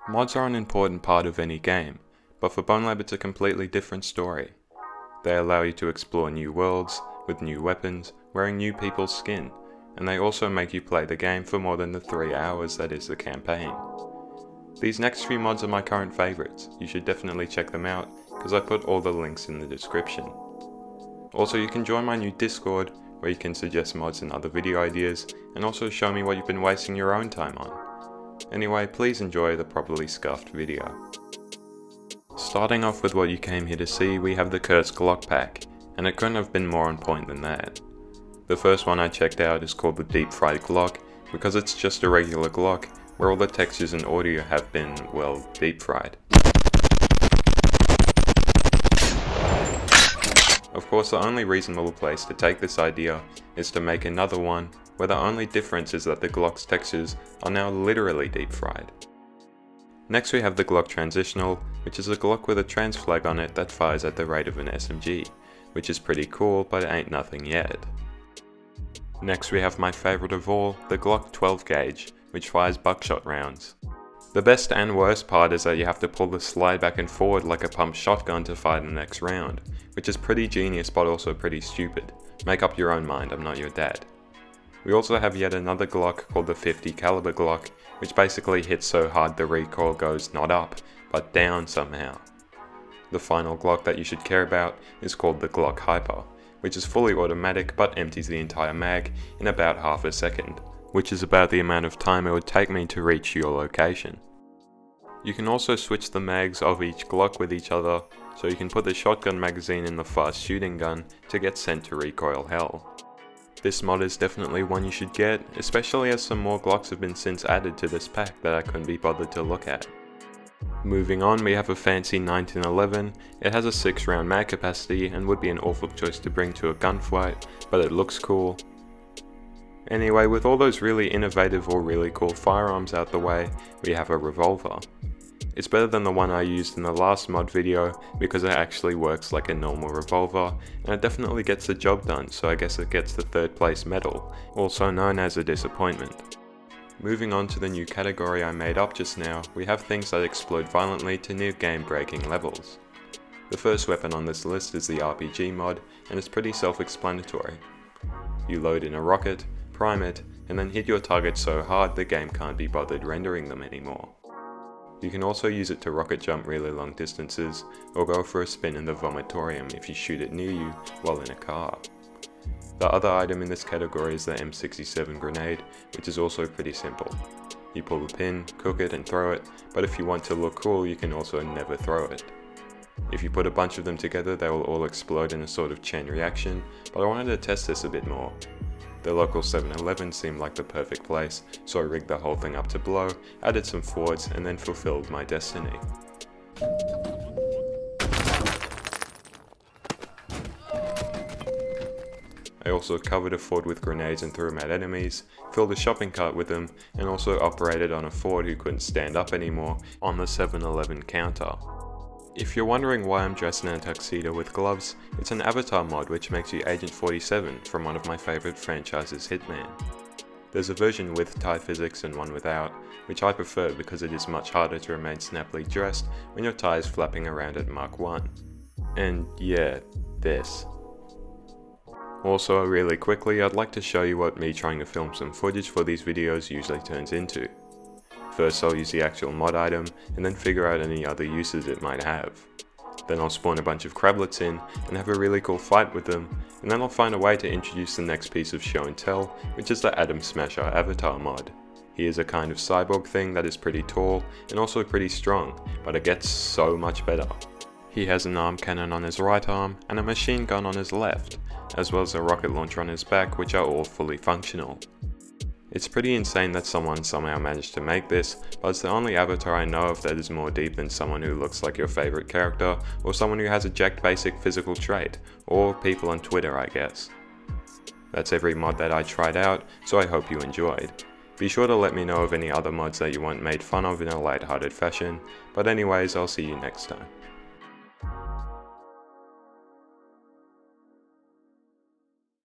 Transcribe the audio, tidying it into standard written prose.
Mods are an important part of any game, but for Bonelab it's a completely different story. They allow you to explore new worlds, with new weapons, wearing new people's skin, and they also make you play the game for more than the 3 hours that is the campaign. These next few mods are my current favourites. You should definitely check them out, because I put all the links in the description. Also, you can join my new Discord, where you can suggest mods and other video ideas, and also show me what you've been wasting your own time on. Anyway, please enjoy the properly scuffed video. Starting off with what you came here to see, we have the Cursed Glock pack, and it couldn't have been more on point than that. The first one I checked out is called the Deep Fried Glock, because it's just a regular Glock, where all the textures and audio have been, well, deep fried. Of course, the only reasonable place to take this idea is to make another one where the only difference is that the Glock's textures are now literally deep fried. Next we have the Glock Transitional, which is a Glock with a trans flag on it that fires at the rate of an SMG, which is pretty cool, but it ain't nothing yet. Next we have my favourite of all, the Glock 12 gauge, which fires buckshot rounds. The best and worst part is that you have to pull the slide back and forward like a pump shotgun to fire the next round, which is pretty genius but also pretty stupid. Make up your own mind, I'm not your dad. We also have yet another Glock called the 50 caliber Glock, which basically hits so hard the recoil goes not up, but down somehow. The final Glock that you should care about is called the Glock Hyper, which is fully automatic but empties the entire mag in about half a second, which is about the amount of time it would take me to reach your location. You can also switch the mags of each Glock with each other, so you can put the shotgun magazine in the fast shooting gun to get sent to recoil hell. This mod is definitely one you should get, especially as some more Glocks have been since added to this pack that I couldn't be bothered to look at. Moving on, we have a fancy 1911. It has a 6 round mag capacity and would be an awful choice to bring to a gunfight, but it looks cool. Anyway, with all those really innovative or really cool firearms out the way, we have a revolver. It's better than the one I used in the last mod video because it actually works like a normal revolver, and it definitely gets the job done, so I guess it gets the 3rd place medal, also known as a disappointment. Moving on to the new category I made up just now, we have things that explode violently to near game breaking levels. The first weapon on this list is the RPG mod, and it's pretty self-explanatory. You load in a rocket, prime it, and then hit your target so hard the game can't be bothered rendering them anymore. You can also use it to rocket jump really long distances, or go for a spin in the vomitorium if you shoot it near you while in a car. The other item in this category is the M67 grenade, which is also pretty simple. You pull the pin, cook it and throw it, but if you want to look cool you can also never throw it. If you put a bunch of them together they will all explode in a sort of chain reaction, but I wanted to test this a bit more. The local 7-Eleven seemed like the perfect place, so I rigged the whole thing up to blow, added some forwards, and then fulfilled my destiny. I also covered a fort with grenades and threw them at enemies, filled a shopping cart with them, and also operated on a Ford who couldn't stand up anymore on the 7-Eleven counter. If you're wondering why I'm dressed in a tuxedo with gloves, it's an avatar mod which makes you Agent 47 from one of my favourite franchises, Hitman. There's a version with tie physics and one without, which I prefer because it is much harder to remain snappily dressed when your tie is flapping around at Mach 1. And yeah, this. Also, really quickly, I'd like to show you what me trying to film some footage for these videos usually turns into. First I'll use the actual mod item, and then figure out any other uses it might have. Then I'll spawn a bunch of crablets in, and have a really cool fight with them, and then I'll find a way to introduce the next piece of show and tell, which is the Atom Smasher avatar mod. He is a kind of cyborg thing that is pretty tall, and also pretty strong, but it gets so much better. He has an arm cannon on his right arm, and a machine gun on his left, as well as a rocket launcher on his back, which are all fully functional. It's pretty insane that someone somehow managed to make this, but it's the only avatar I know of that is more deep than someone who looks like your favourite character, or someone who has a jacked basic physical trait, or people on Twitter I guess. That's every mod that I tried out, so I hope you enjoyed. Be sure to let me know of any other mods that you want made fun of in a light-hearted fashion, but anyways, I'll see you next time.